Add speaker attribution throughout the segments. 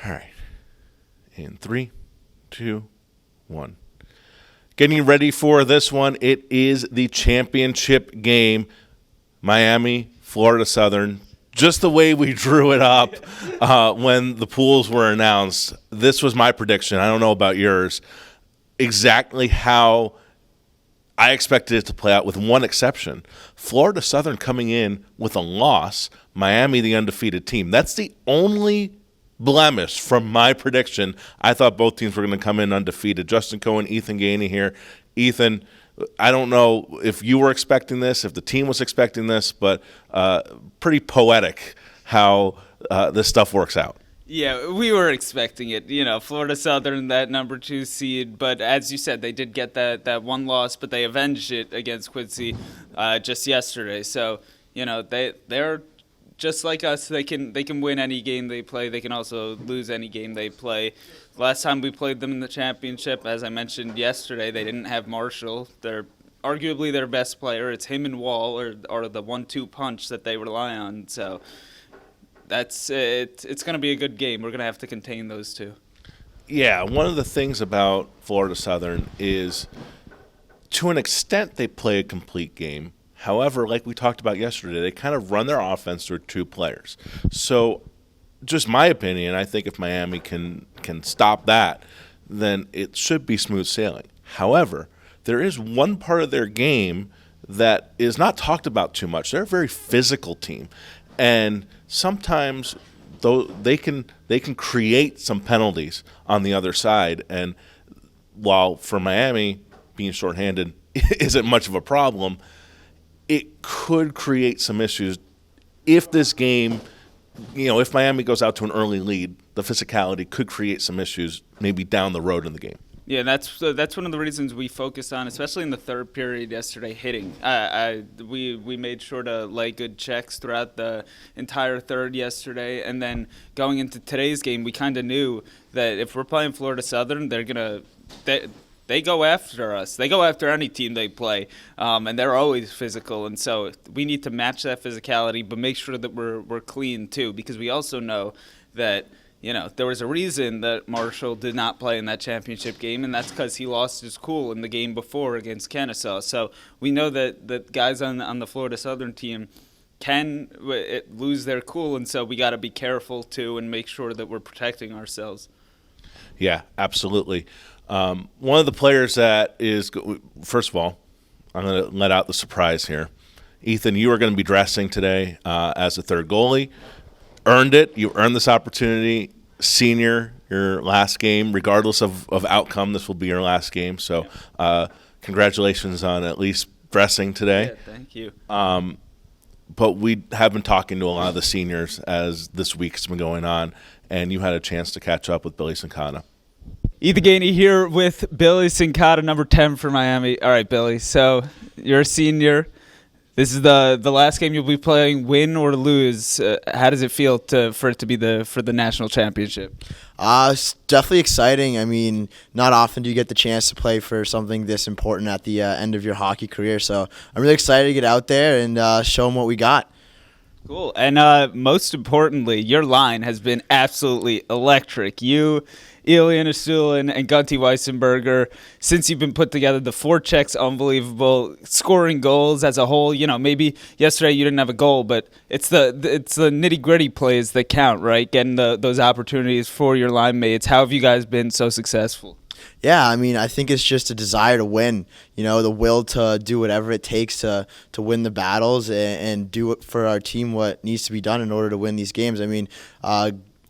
Speaker 1: All right. In 3, 2, 1. Getting ready for this one. It is the championship game. Miami, Florida Southern. Just the way we drew it up when the pools were announced. This was my prediction. I don't know about yours. Exactly how I expected it to play out, with one exception. Florida Southern coming in with a loss. Miami, the undefeated team. That's the only blemish from my prediction. I thought both teams were going to come in undefeated. Justin Cohen, Ethan Gainey here. Ethan, I don't know if you were expecting this, if the team was expecting this, but pretty poetic how this stuff works out.
Speaker 2: Yeah, we were expecting it. Florida Southern, that number 2 seed. But as you said, they did get that one loss, but they avenged it against Quincy just yesterday. So, they're just like us. They can win any game they play. They can also lose any game they play. Last time we played them in the championship, as I mentioned yesterday, they didn't have Marshall. They're arguably their best player. It's him and Wall, or the 1-2 punch that they rely on. So that's it. It's going to be a good game. We're going to have to contain those two.
Speaker 1: Yeah, one of the things about Florida Southern is, to an extent, they play a complete game. However, like we talked about yesterday, they kind of run their offense through 2 players. So, just my opinion, I think if Miami can stop that, then it should be smooth sailing. However, there is one part of their game that is not talked about too much. They're a very physical team, and sometimes though they can create some penalties on the other side. And while for Miami, being shorthanded isn't much of a problem, it could create some issues if this game, if Miami goes out to an early lead. The physicality could create some issues maybe down the road in the game.
Speaker 2: Yeah, that's one of the reasons we focused on, especially in the third period yesterday, hitting. We made sure to lay good checks throughout the entire third yesterday, and then going into today's game, we kind of knew that if we're playing Florida Southern, they go after us. They go after any team they play, and they're always physical. And so we need to match that physicality, but make sure that we're clean too, because we also know that there was a reason that Marshall did not play in that championship game, and that's because he lost his cool in the game before against Kennesaw. So we know that guys on the Florida Southern team can lose their cool, and so we got to be careful too and make sure that we're protecting ourselves.
Speaker 1: Yeah, absolutely. One of the players that is, first of all, I'm going to let out the surprise here. Ethan, you are going to be dressing today as a third goalie. Earned it. You earned this opportunity. Senior, your last game, regardless of outcome, this will be your last game. So congratulations on at least dressing today.
Speaker 2: Yeah, thank you.
Speaker 1: But we have been talking to a lot of the seniors as this week's been going on, and you had a chance to catch up with Billy Sincata.
Speaker 2: Ethan Gainey here with Billy Sincata, number 10 for Miami. All right, Billy, so you're a senior. This is the last game you'll be playing, win or lose. How does it feel for it to be for the national championship?
Speaker 3: It's definitely exciting. I mean, not often do you get the chance to play for something this important at the end of your hockey career. So I'm really excited to get out there and show them what we got.
Speaker 2: Cool. And most importantly, your line has been absolutely electric. You, Elian Asul, and Gunty Weissenberger, since you've been put together, the forecheck's unbelievable. Scoring goals as a whole, maybe yesterday you didn't have a goal, but it's the nitty-gritty plays that count, right? Getting those opportunities for your line mates. How have you guys been so successful?
Speaker 3: Yeah, I mean, I think it's just a desire to win, the will to do whatever it takes to win the battles and do it for our team what needs to be done in order to win these games. I mean,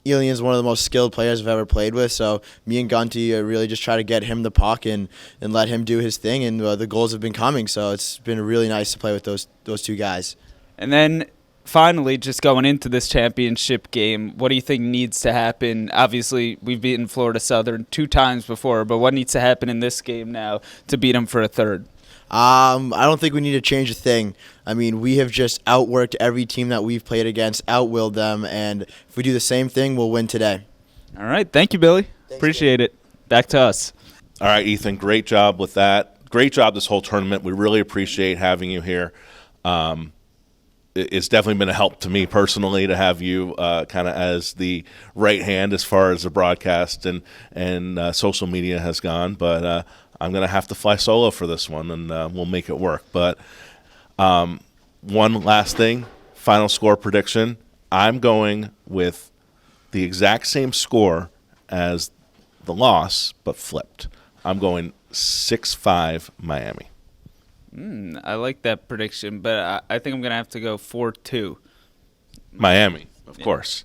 Speaker 3: Elian's one of the most skilled players I've ever played with, so me and Gunty really just try to get him the puck and let him do his thing, and the goals have been coming, so it's been really nice to play with those two guys.
Speaker 2: And then finally, just going into this championship game, what do you think needs to happen? Obviously, we've beaten Florida Southern 2 times before, but what needs to happen in this game now to beat them for a third?
Speaker 3: I don't think we need to change a thing. I mean, we have just outworked every team that we've played against, outwilled them, and if we do the same thing, we'll win today.
Speaker 2: All right. Thank you, Billy.
Speaker 3: Thanks,
Speaker 2: Appreciate it. Back to us.
Speaker 1: All right, Ethan, great job with that. Great job this whole tournament. We really appreciate having you here. it's definitely been a help to me personally to have you kind of as the right hand as far as the broadcast and social media has gone. But I'm going to have to fly solo for this one, and we'll make it work. But one last thing, final score prediction. I'm going with the exact same score as the loss, but flipped. I'm going 6-5 Miami.
Speaker 2: I like that prediction, but I think I'm going to have to go 4-2.
Speaker 1: Miami, of course.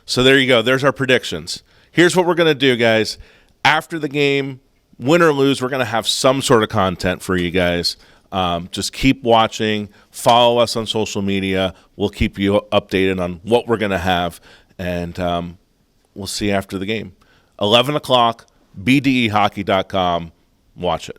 Speaker 1: So there you go. There's our predictions. Here's what we're going to do, guys. After the game, win or lose, we're going to have some sort of content for you guys. Just keep watching. Follow us on social media. We'll keep you updated on what we're going to have, and we'll see you after the game. 11 o'clock, bdehockey.com. Watch it.